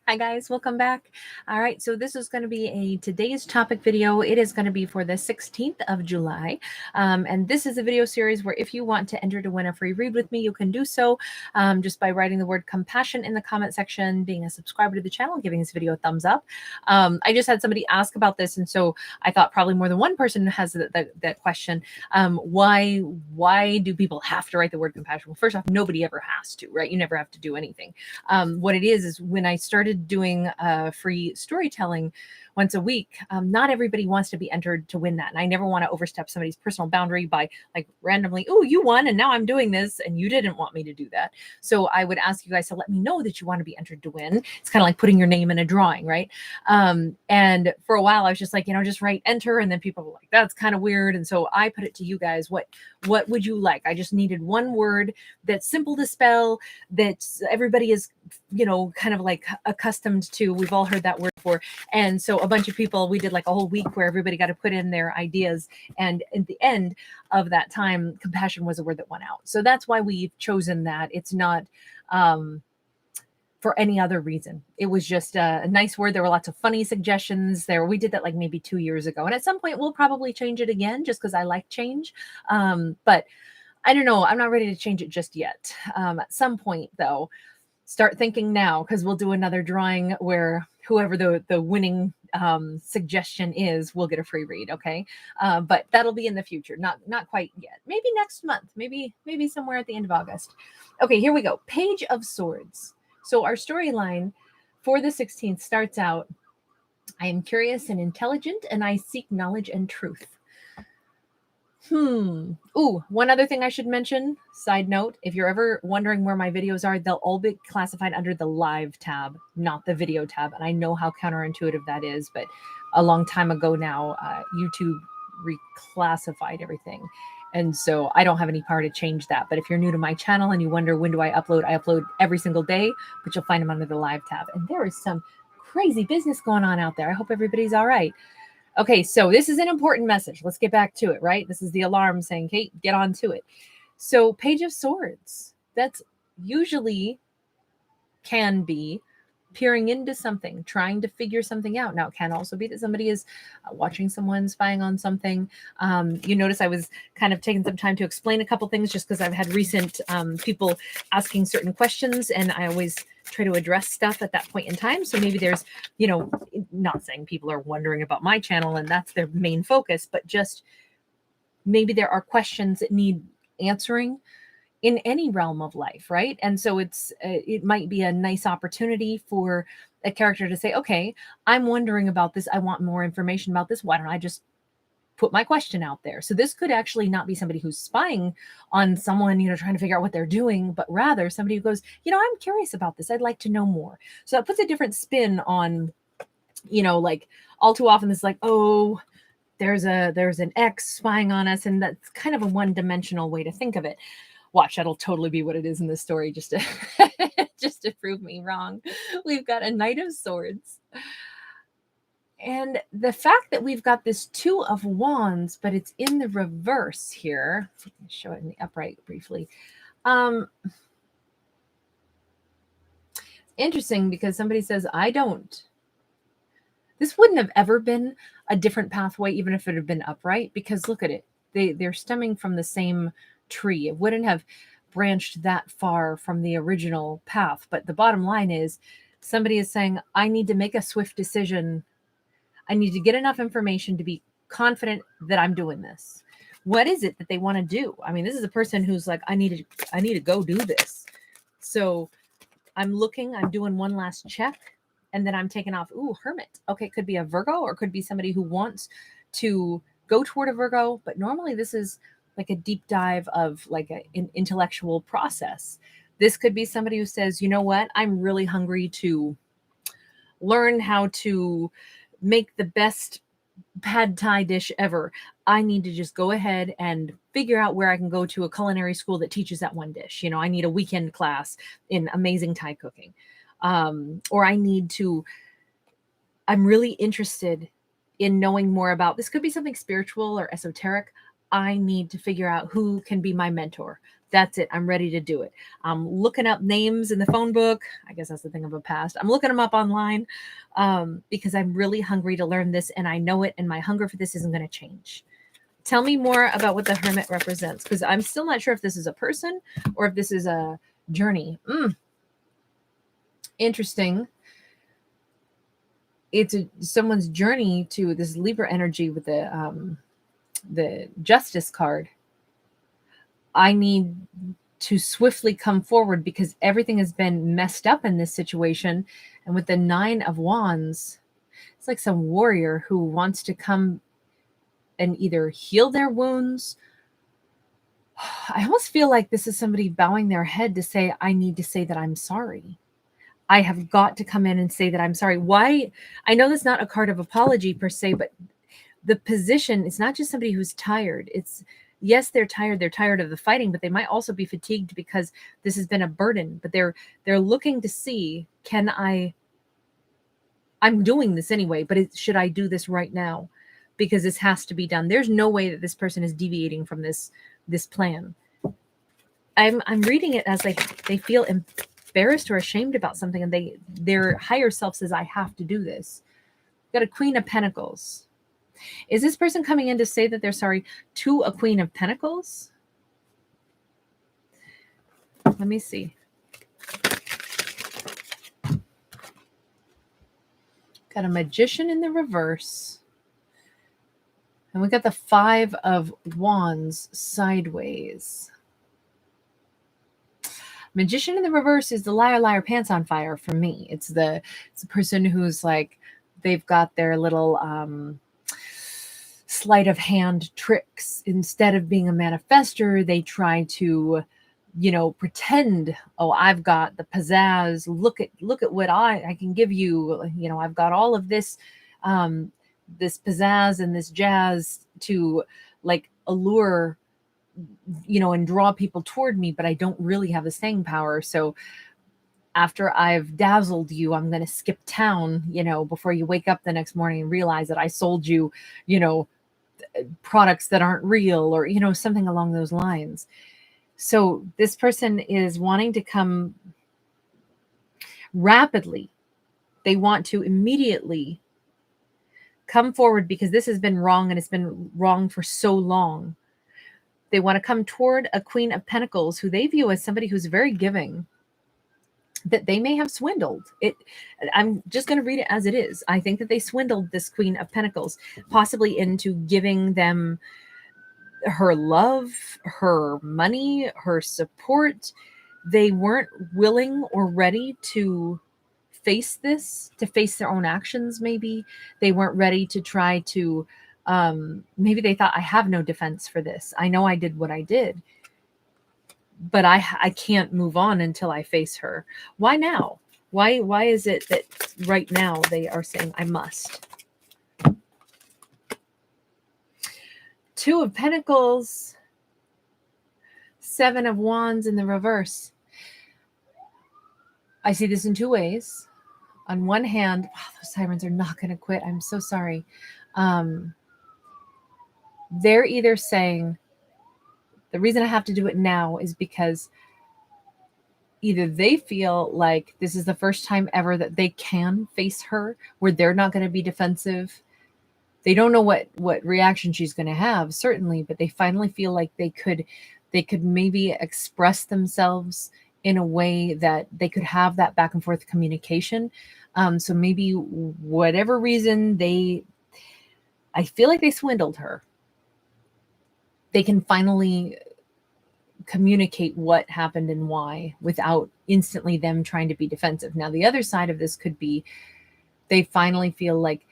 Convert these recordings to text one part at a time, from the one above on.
Hi guys, welcome back. All right, so this is going to be a today's topic video. It is going to be for the 16th of July. And this is a video series where if you want to enter to win a free read with me, you can do so just by writing the word compassion in the comment section, being a subscriber to the channel, giving this video a thumbs up. I just had somebody ask about this, and so I thought probably more than one person has that question. Why do people have to write the word compassion? Well, first off, nobody ever has to, right? You never have to do anything. What it is when I started doing free storytelling once a week, not everybody wants to be entered to win that. And I never want to overstep somebody's personal boundary by like randomly, oh, you won and now I'm doing this and you didn't want me to do that. So I would ask you guys to let me know that you want to be entered to win. It's kind of like putting your name in a drawing, right? And for a while I was just like, just write enter. And then people were like, that's kind of weird. And so I put it to you guys, what would you like? I just needed one word that's simple to spell, that everybody is, kind of like accustomed to. We've all heard that word before. And so a bunch of people, we did like a whole week where everybody got to put in their ideas. And at the end of that time, compassion was a word that went out. So that's why we've chosen that. It's not for any other reason. It was just a nice word. There were lots of funny suggestions there. We did that like maybe 2 years ago. And at some point we'll probably change it again just because I like change. But I don't know. I'm not ready to change it just yet. At some point though, start thinking now, because we'll do another drawing where whoever the winning suggestion is will get a free read. Okay. But that'll be in the future. Not quite yet. Maybe next month, maybe somewhere at the end of August. Okay, here we go. Page of Swords. So our storyline for the 16th starts out, I am curious and intelligent and I seek knowledge and truth. Ooh, one other thing I should mention, side note, if you're ever wondering where my videos are, they'll all be classified under the live tab, not the video tab. And I know how counterintuitive that is, but a long time ago now, YouTube reclassified everything. And so I don't have any power to change that. But if you're new to my channel and you wonder when do I upload every single day, but you'll find them under the live tab. And there is some crazy business going on out there. I hope everybody's all right. Okay, so this is an important message. Let's get back to it, right? This is the alarm saying, Kate, get on to it. So Page of Swords, that's usually can be peering into something, trying to figure something out. Now, it can also be that somebody is watching someone, spying on something. You notice I was kind of taking some time to explain a couple things just because I've had recent people asking certain questions, and I always try to address stuff at that point in time. So maybe there's, not saying people are wondering about my channel and that's their main focus, but just maybe there are questions that need answering in any realm of life, right? And so it might be a nice opportunity for a character to say, okay, I'm wondering about this. I want more information about this. Why don't I just put my question out there? So this could actually not be somebody who's spying on someone, trying to figure out what they're doing, but rather somebody who goes, I'm curious about this. I'd like to know more. So that puts a different spin on, like all too often it's like, oh, there's an ex spying on us. And that's kind of a one-dimensional way to think of it. Watch, that'll totally be what it is in this story, just to just to prove me wrong. We've got a Knight of Swords. And the fact that we've got this Two of Wands, but it's in the reverse here. Let me show it in the upright briefly. Interesting because somebody says, I don't. This wouldn't have ever been a different pathway, even if it had been upright, because look at it. They're stemming from the same tree. It wouldn't have branched that far from the original path. But the bottom line is somebody is saying, I need to make a swift decision. I need to get enough information to be confident that I'm doing this. What is it that they want to do? I mean, this is a person who's like, I need to go do this. So I'm doing one last check, and then I'm taking off. Ooh, Hermit. Okay, it could be a Virgo, or it could be somebody who wants to go toward a Virgo. But normally this is like a deep dive of like an intellectual process. This could be somebody who says, you know what? I'm really hungry to learn how to make the best pad thai dish ever. I need to just go ahead and figure out where I can go to a culinary school that teaches that one dish. I need a weekend class in amazing Thai cooking. Or I'm really interested in knowing more about, this could be something spiritual or esoteric. I need to figure out who can be my mentor. That's it. I'm ready to do it. I'm looking up names in the phone book. I guess that's the thing of a past. I'm looking them up online because I'm really hungry to learn this, and I know it, and my hunger for this isn't going to change. Tell me more about what the Hermit represents, because I'm still not sure if this is a person or if this is a journey. Interesting. It's someone's journey to this Libra energy with the Justice card. I need to swiftly come forward because everything has been messed up in this situation. And with the 9 of Wands, it's like some warrior who wants to come and either heal their wounds. I almost feel like this is somebody bowing their head to say, I need to say that I'm sorry. I have got to come in and say that I'm sorry. Why? I know that's not a card of apology per se, but the position, it's not just somebody who's tired. It's, yes, they're tired. They're tired of the fighting, but they might also be fatigued because this has been a burden. But they're looking to see, I'm doing this anyway, but should I do this right now? Because this has to be done. There's no way that this person is deviating from this plan. I'm reading it as they feel embarrassed or ashamed about something, and their higher self says, I have to do this. Got a Queen of Pentacles. Is this person coming in to say that they're sorry to a Queen of Pentacles? Let me see. Got a Magician in the reverse. And we got the 5 of Wands sideways. Magician in the reverse is the liar, liar, pants on fire for me. It's the person who's like, they've got their little sleight of hand tricks. Instead of being a manifester, they try to, pretend, oh, I've got the pizzazz. Look at what I can give you. I've got all of this, this pizzazz and this jazz to like allure, and draw people toward me, but I don't really have the staying power. So after I've dazzled you, I'm going to skip town, before you wake up the next morning and realize that I sold you, products that aren't real, or, something along those lines. So this person is wanting to come rapidly. They want to immediately come forward because this has been wrong, and it's been wrong for so long. They want to come toward a Queen of Pentacles who they view as somebody who's very giving, that they may have swindled it. I'm just going to read it as it is. I think that they swindled this Queen of Pentacles, possibly into giving them her love, her money, her support. They weren't willing or ready to face this, to face their own actions. Maybe they weren't ready to try to, maybe they thought, I have no defense for this. I know I did what I did, but I can't move on until I face her. Why now? Why is it that right now they are saying I must? 2 of Pentacles, 7 of Wands in the reverse. I see this in 2 ways. On one hand, those sirens are not going to quit. I'm so sorry. They're either saying, the reason I have to do it now is because either they feel like this is the first time ever that they can face her, where they're not going to be defensive. They don't know what reaction she's going to have, certainly, but they finally feel like they could maybe express themselves in a way that they could have that back and forth communication. So maybe whatever reason I feel like they swindled her. They can finally communicate what happened and why without instantly them trying to be defensive. Now, the other side of this could be they finally feel like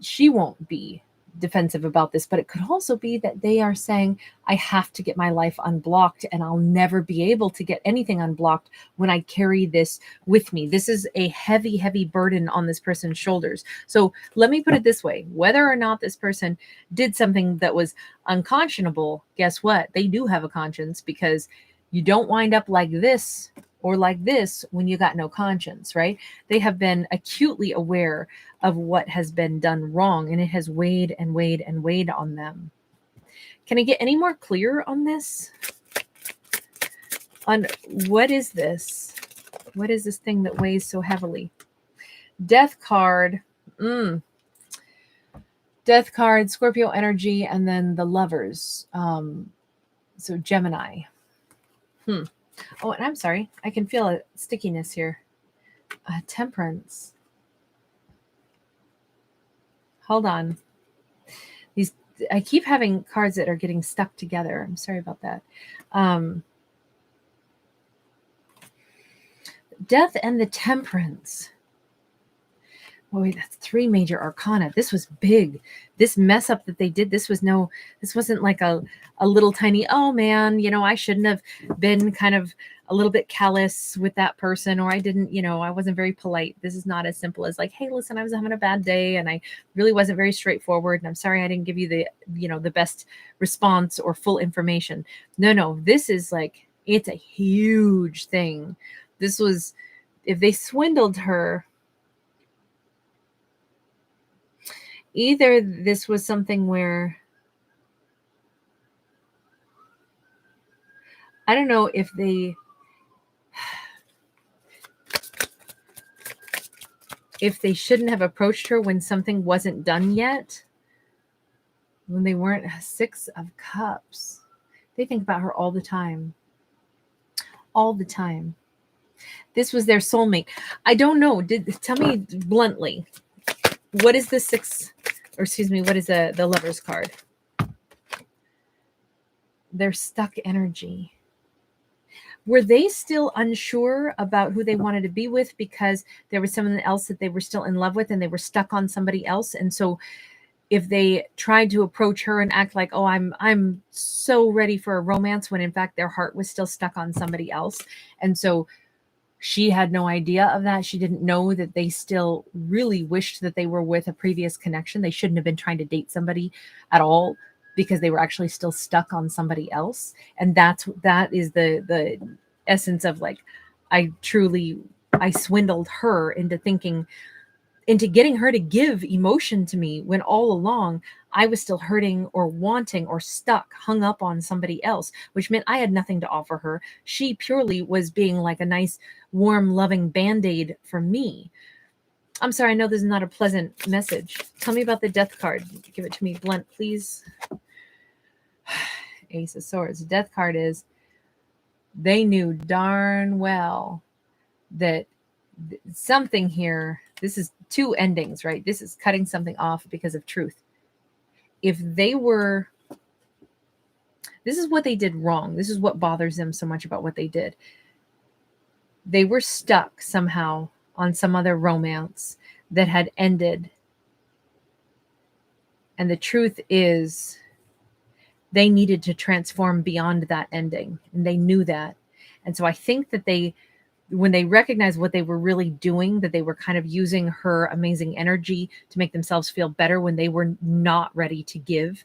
she won't be defensive about this, but it could also be that they are saying, I have to get my life unblocked, and I'll never be able to get anything unblocked when I carry this with me. This is a heavy, heavy burden on this person's shoulders. So let me put it this way. Whether or not this person did something that was unconscionable, guess what? They do have a conscience, because you don't wind up like this or like this when you got no conscience, right? They have been acutely aware of what has been done wrong, and it has weighed and weighed and weighed on them. Can I get any more clear on this? on what is this? What is this thing that weighs so heavily? Death card. Death card, Scorpio energy, and then the Lovers. So Gemini. Oh, and I'm sorry. I can feel a stickiness here. Temperance. Hold on. I keep having cards that are getting stuck together. I'm sorry about that. Death and the Temperance. Oh, wait, that's 3 major arcana. This was big. This mess up that they did, this wasn't like a little tiny, oh man, I shouldn't have been kind of a little bit callous with that person, or I didn't, I wasn't very polite. This is not as simple as like, hey, listen, I was having a bad day and I really wasn't very straightforward. And I'm sorry I didn't give you the best response or full information. No, this is like, it's a huge thing. This was, if they swindled her, either this was something where, I don't know if they shouldn't have approached her when something wasn't done yet, when they weren't. 6 of Cups. They think about her all the time. All the time. This was their soulmate. I don't know. Tell me bluntly, what is the 6, or excuse me, what is the Lovers card? Their stuck energy. Were they still unsure about who they wanted to be with because there was someone else that they were still in love with and they were stuck on somebody else? And so if they tried to approach her and act like, oh, I'm so ready for a romance, when in fact their heart was still stuck on somebody else. And so she had no idea of that. She didn't know that they still really wished that they were with a previous connection. They shouldn't have been trying to date somebody at all because they were actually still stuck on somebody else. And that is the essence of like, I swindled her into getting her to give emotion to me when all along I was still hurting or wanting or stuck, hung up on somebody else, which meant I had nothing to offer her. She purely was being like a nice, warm, loving Band-Aid for me. I'm sorry, I know this is not a pleasant message. Tell me about the Death card. Give it to me blunt, please. Ace of Swords. Death card is, they knew darn well that something here, this is 2 endings, right? This is cutting something off because of truth. If they were, this is what they did wrong. This is what bothers them so much about what they did. They were stuck somehow on some other romance that had ended. And the truth is, they needed to transform beyond that ending. And they knew that. And so I think that when they recognized what they were really doing, that they were kind of using her amazing energy to make themselves feel better when they were not ready to give.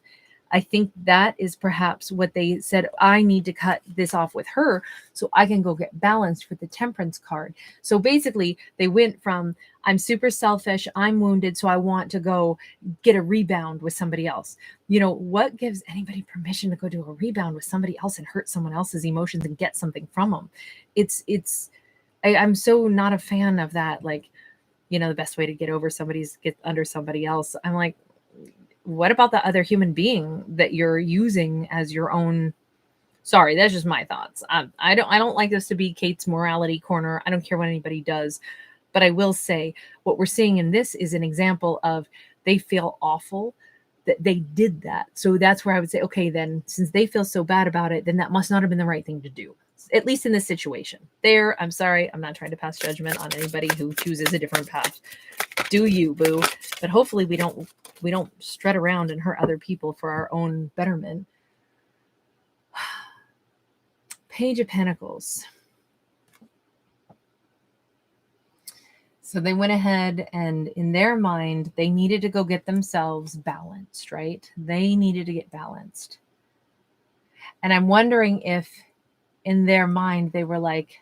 I think that is perhaps what they said, I need to cut this off with her so I can go get balanced with the Temperance card. So basically they went from, I'm super selfish, I'm wounded, so I want to go get a rebound with somebody else. What gives anybody permission to go do a rebound with somebody else and hurt someone else's emotions and get something from them? I'm so not a fan of that. Like, the best way to get over somebody is get under somebody else. I'm like, what about the other human being that you're using as your own? Sorry, that's just my thoughts. I don't like this to be Kate's morality corner. I don't care what anybody does, but I will say what we're seeing in this is an example of they feel awful that they did that. So that's where I would say, okay, then since they feel so bad about it, then that must not have been the right thing to do. At least in this situation. I'm sorry. I'm not trying to pass judgment on anybody who chooses a different path. Do you, boo? But hopefully we don't strut around and hurt other people for our own betterment. Page of Pentacles. So they went ahead and in their mind, they needed to go get themselves balanced, right? They needed to get balanced. And I'm wondering if in their mind, they were like,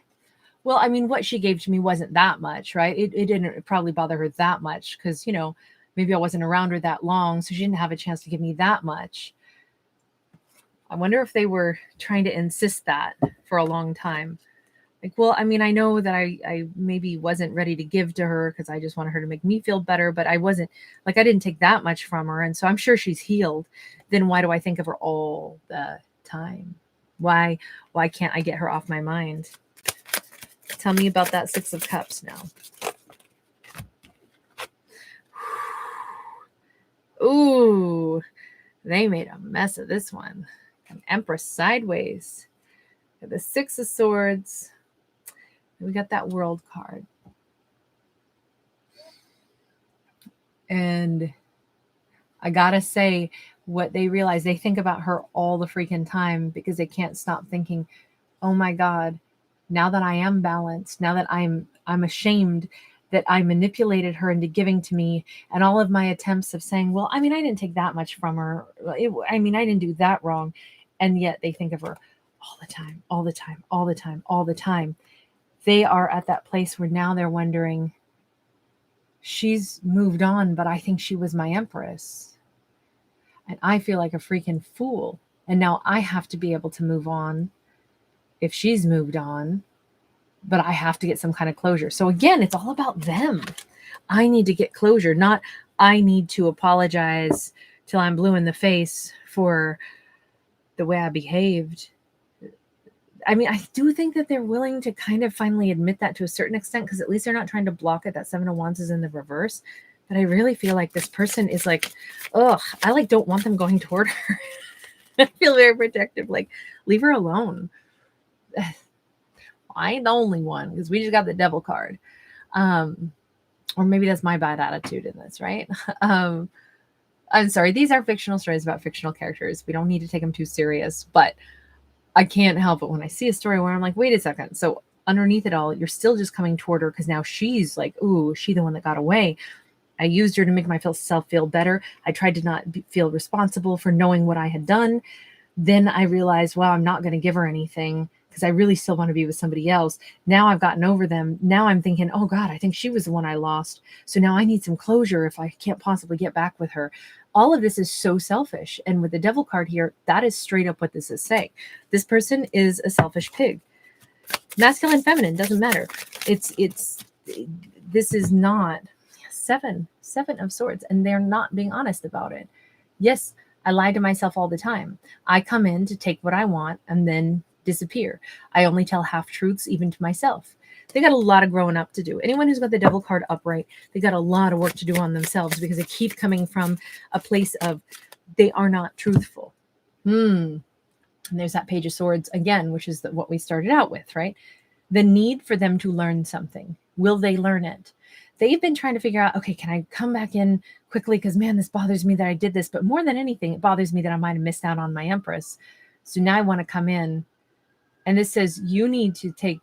well, I mean, what she gave to me wasn't that much, right? It didn't probably bother her that much because, maybe I wasn't around her that long, so she didn't have a chance to give me that much. I wonder if they were trying to insist that for a long time. Like, well, I mean, I know that I maybe wasn't ready to give to her because I just wanted her to make me feel better, but I wasn't, like, I didn't take that much from her. And so I'm sure she's healed. Then why do I think of her all the time? Why can't I get her off my mind? Tell me about that Six of Cups now. Ooh, they made a mess of this one. An Empress sideways. The Six of Swords. We got that World card. And I gotta say, what they realize, they think about her all the freaking time because they can't stop thinking, oh my God, now that I am balanced, now that I'm ashamed that I manipulated her into giving to me, and all of my attempts of saying, well, I mean, I didn't take that much from her. I mean, I didn't do that wrong. And yet they think of her all the time, all the time, all the time, all the time. They are at that place where now they're wondering, she's moved on, but I think she was my Empress. And I feel like a freaking fool. And now I have to be able to move on if she's moved on, but I have to get some kind of closure. So again, it's all about them. I need to get closure, not I need to apologize till I'm blue in the face for the way I behaved. I mean, I do think that they're willing to kind of finally admit that to a certain extent, because at least they're not trying to block it. That Seven of Wands is in the reverse. But I really feel like this person is like, ugh, I like don't want them going toward her. I feel very protective. Like, leave her alone. I ain't the only one, because we just got the Devil card. Or maybe that's my bad attitude in this, right? I'm sorry. These are fictional stories about fictional characters. We don't need to take them too serious, but I can't help it when I see a story where I'm like, wait a second. So underneath it all, you're still just coming toward her because now she's like, ooh, she the one that got away. I used her to make myself feel better. I tried to not feel responsible for knowing what I had done. Then I realized, wow, I'm not going to give her anything because I really still want to be with somebody else. Now I've gotten over them. Now I'm thinking, oh God, I think she was the one I lost. So now I need some closure if I can't possibly get back with her. All of this is so selfish. And with the Devil card here, that is straight up what this is saying. This person is a selfish pig. Masculine, feminine, doesn't matter. This is not seven of swords, and they're not being honest about it. Yes, I lie to myself all the time. I come in to take what I want and then disappear. I only tell half truths, even to myself. They got a lot of growing up to do. Anyone who's got the Devil card upright, they got a lot of work to do on themselves, because they keep coming from a place of they are not truthful. And there's that Page of Swords again, which is what we started out with, right? The need for them to learn something. Will they learn it? They've been trying to figure out, okay, can I come back in quickly? Because man, this bothers me that I did this. But more than anything, it bothers me that I might have missed out on my Empress. So now I want to come in. And this says you need to take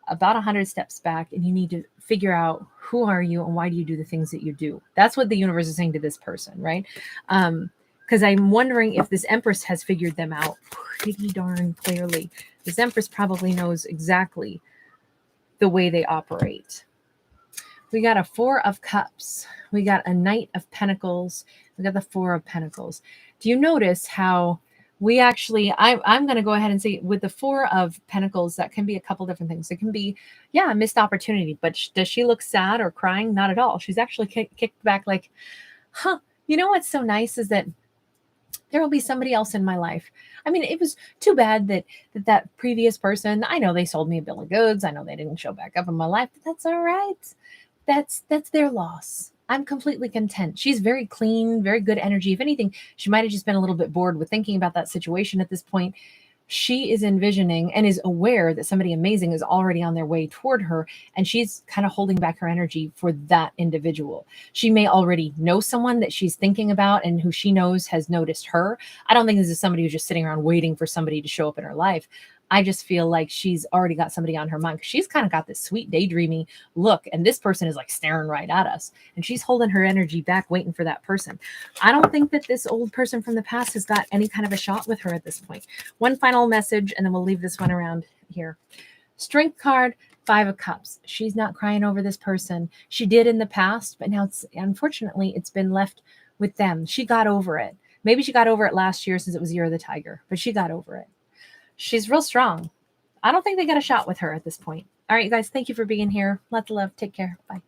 about 100 steps back, and you need to figure out who are you and why do you do the things that you do. That's what the universe is saying to this person, right? Because I'm wondering if this Empress has figured them out pretty darn clearly. This Empress probably knows exactly the way they operate. We got a Four of Cups. We got a Knight of Pentacles. We got the Four of Pentacles. Do you notice how we actually, I'm going to go ahead and say with the Four of Pentacles, that can be a couple different things. It can be, yeah, a missed opportunity, but does she look sad or crying? Not at all. She's actually kicked back like, huh, you know what's so nice is that there will be somebody else in my life. I mean, it was too bad that previous person, I know they sold me a bill of goods. I know they didn't show back up in my life, but that's all right. That's their loss. I'm completely content. She's very clean, very good energy. If anything, she might have just been a little bit bored with thinking about that situation at this point. She is envisioning and is aware that somebody amazing is already on their way toward her, and she's kind of holding back her energy for that individual. She may already know someone that she's thinking about and who she knows has noticed her. I don't think this is somebody who's just sitting around waiting for somebody to show up in her life. I just feel like she's already got somebody on her mind, because she's kind of got this sweet daydreamy look, and this person is like staring right at us, and she's holding her energy back, waiting for that person. I don't think that this old person from the past has got any kind of a shot with her at this point. One final message, and then we'll leave this one around here. Strength card, Five of Cups. She's not crying over this person. She did in the past, but now unfortunately it's been left with them. She got over it. Maybe she got over it last year since it was Year of the Tiger, but she got over it. She's real strong. I don't think they got a shot with her at this point. All right, you guys, thank you for being here. Lots of love. Take care. Bye.